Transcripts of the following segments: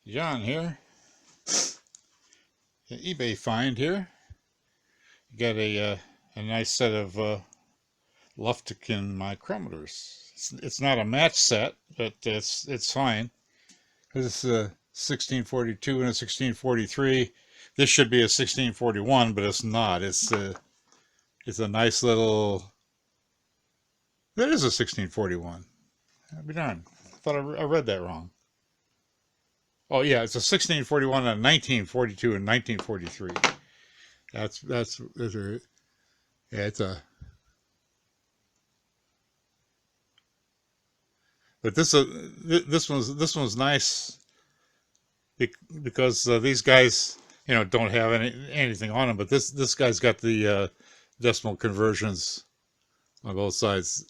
John here. An eBay find here. Got a nice set of Lufkin micrometers. It's not a match set, but it's fine. This is a 1642 and a 1643. This should be a 1641, but it's not. It's a nice little. That is a 1641. I'll be darned. I thought I read that wrong. Oh yeah, it's a 1641 and a 1942 and 1943. Yeah, it's a. But this one's nice because these guys, don't have anything on them. But this guy's got the decimal conversions on both sides.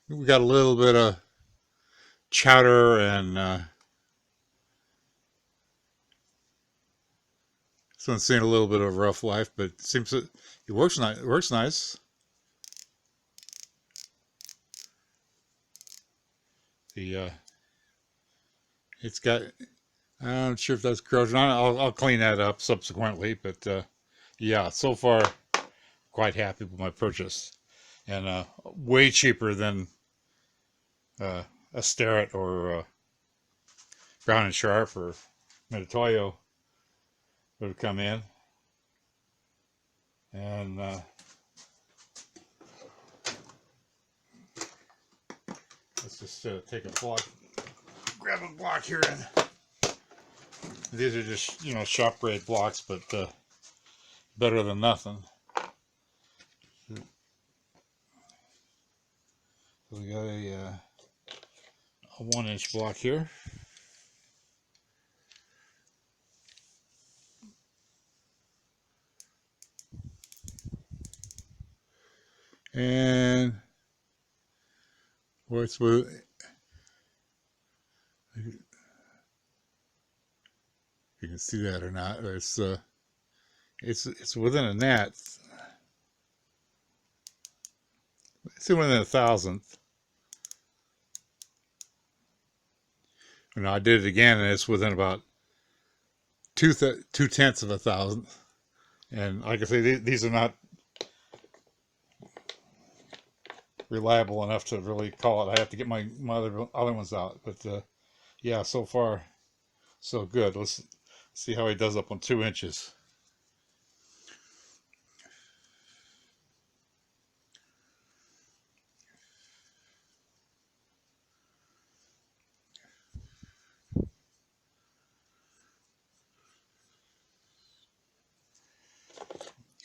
We got a little bit of chowder and this one's seen a little bit of rough life, but it seems it works nice. It works nice. The it's got. I'm not sure if that's corrosion. I'll clean that up subsequently, but yeah, so far quite happy with my purchase, and way cheaper than a Starrett or Brown and Sharp or Meditoyo would have come in, and let's just take a block, grab a block here, and these are just shop grade blocks, but better than nothing. So we got a 1-inch block here. And what's with you can see that or not? It's within a gnat. It's within a thousandth. I did it again, and it's within about two tenths of a thousandth. And like I say, these are not reliable enough to really call it. I have to get my other ones out. But yeah, so far so good. Let's see how he does up on 2 inches.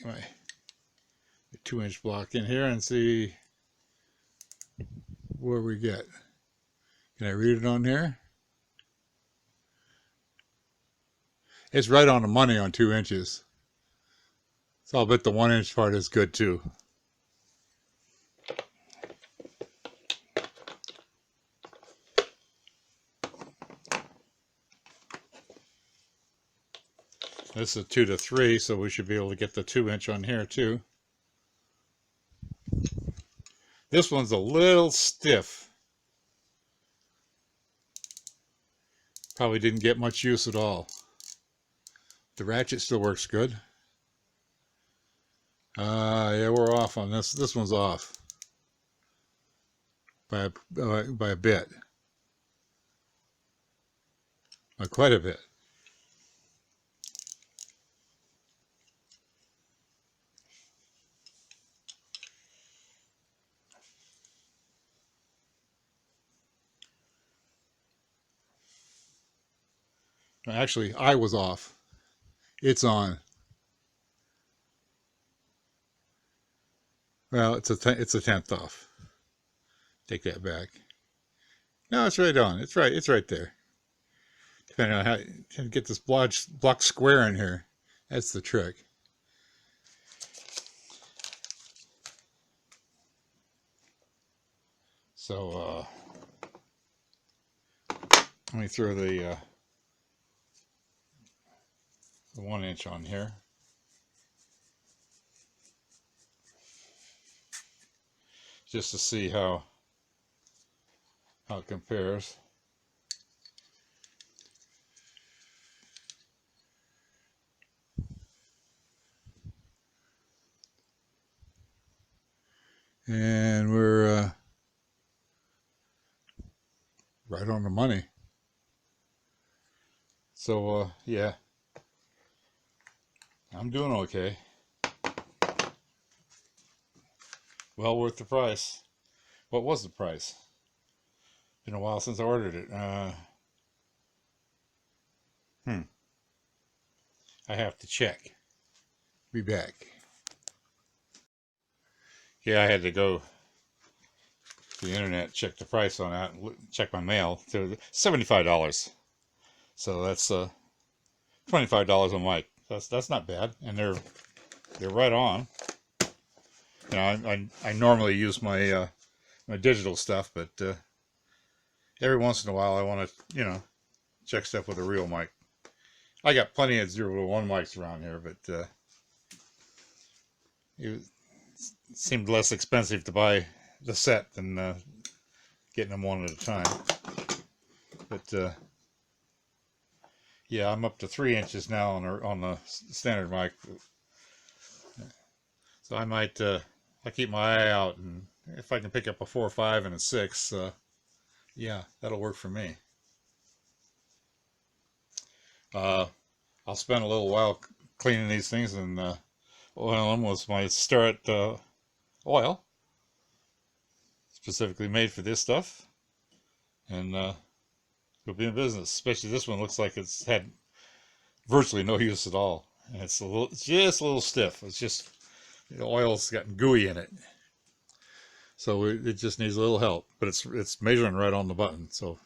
My 2-inch block in here and see where we get. Can I read it on here? It's right on the money on 2 inches. So I'll bet the 1-inch part is good too. This is 2 to 3, so we should be able to get the 2-inch on here too. This one's a little stiff. Probably didn't get much use at all. The ratchet still works good. Yeah, we're off on this. This one's off by a bit, by quite a bit. Actually, I was off. It's on. Well, it's a tenth off. Take that back. No, it's right on. It's right. It's right there. Depending on how you get this block square in here, that's the trick. So let me throw the 1-inch on here. Just to see how it compares. And we're right on the money. So yeah, I'm doing okay. Well worth the price. What was the price? Been a while since I ordered it. Hmm. I have to check. Be back. Yeah, I had to go to the internet, check the price on that, check my mail. To $75. So that's $25 a mic. That's not bad, and they're right on. You know, I normally use my digital stuff, but every once in a while I want to check stuff with a real mic. I got plenty of 0 to 1 mics around here, but it seemed less expensive to buy the set than getting them one at a time. But yeah, I'm up to 3 inches now on the standard mic, so I might I keep my eye out, and if I can pick up a 4 or 5 and a 6, yeah, that'll work for me. Uh, I'll spend a little while cleaning these things and oil them with my Start oil, specifically made for this stuff, and it'll be in business. Especially this one looks like it's had virtually no use at all, and it's just a little stiff. It's just the oil's gotten gooey in it, so it just needs a little help. But it's measuring right on the button, so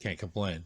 can't complain.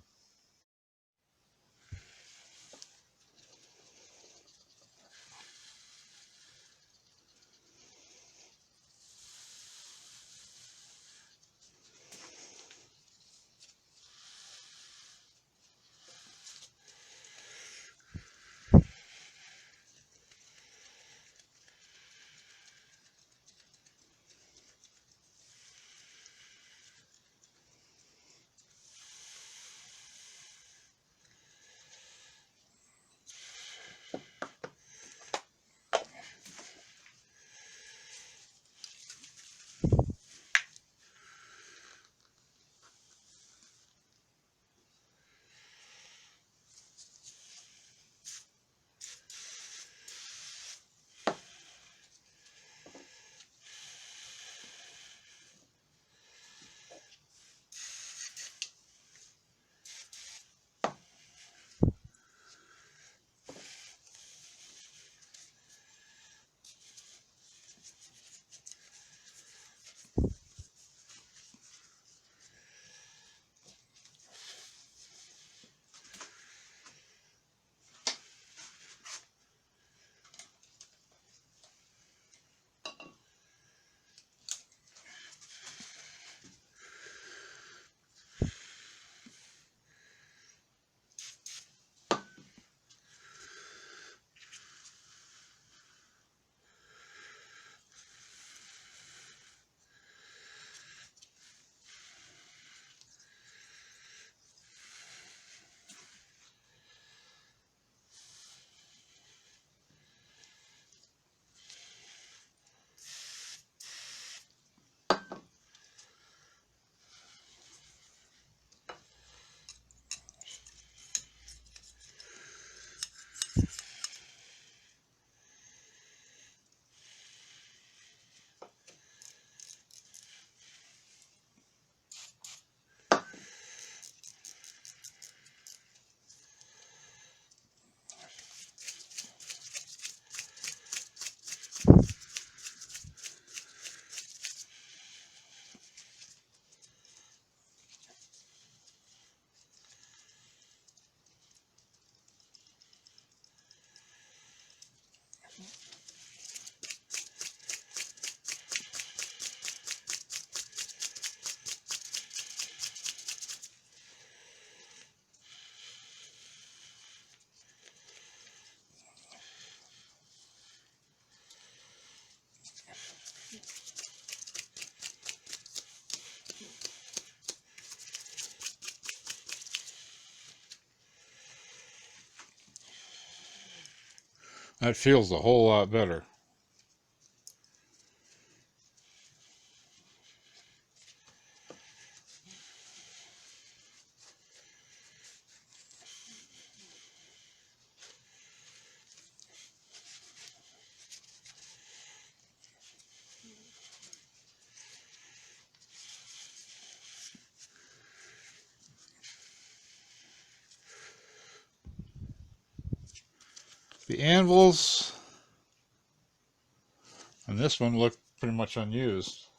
That feels a whole lot better. The anvils on this one look pretty much unused.